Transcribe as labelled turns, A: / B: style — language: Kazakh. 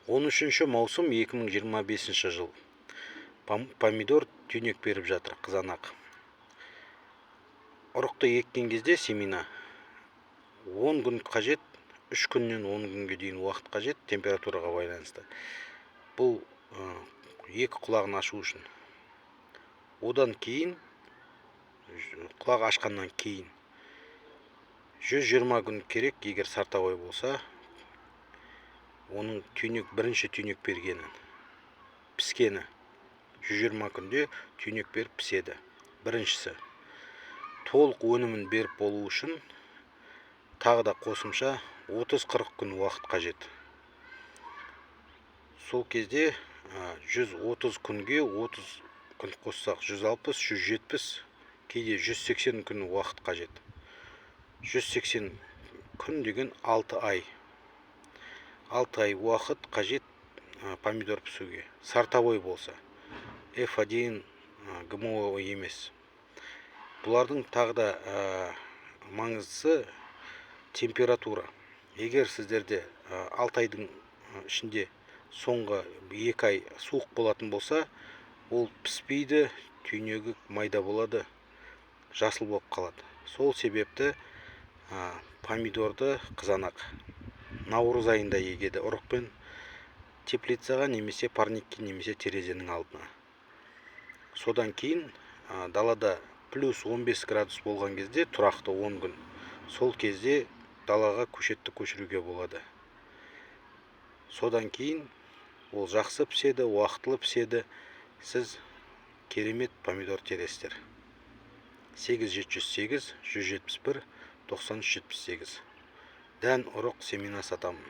A: 13 маусым 2025 жыл. Помидор түйнек беріп жатыр, қызанақ. Ұрықты еккен кезде семена 10 күн қажет, 3 күннен 10 күнге дейін уақыт қажет, температураға байланысты. Бұл екі құлағын ашу үшін. Одан кейін, құлақ ашқаннан кейін 120 күн керек, егер сартабай болса. Оның бірінші түйнек бергені, піскені 120 күнде түйнек беріп піседі. Біріншісі. Толық өнімін беріп болу үшін тағы да қосымша 30-40 күн уақыт қажет. Сол кезде 130 күнге 30 күн қоссақ 160, 170, кейде 180 күн уақыт қажет. 180 күн деген 6 ай. 6 ай уақыт қажет помидор пісуге. Сартабой болса. F1 ГМО емес. Бұлардың тағы да маңыздысы температура. Егер сіздерде 6 айдың ішінде соңғы 2 ай суық болатын болса, ол піспейді, түйнегі майда болады, жасыл болып қалады. Сол себепті помидорды қызанақ наурыз айында егеді, ұрықпен теплицаға немесе парникке немесе терезенің алдына. Содан кейін далада плюс 15 градус болған кезде, тұрақты 10 күн, сол кезде далаға көшетті көшіруге болады. Содан кейін ол жақсы піседі, уақытылы піседі. Сіз керемет помидор тересіздер. 8708 171 9378. Дән ұрық семена сатамын.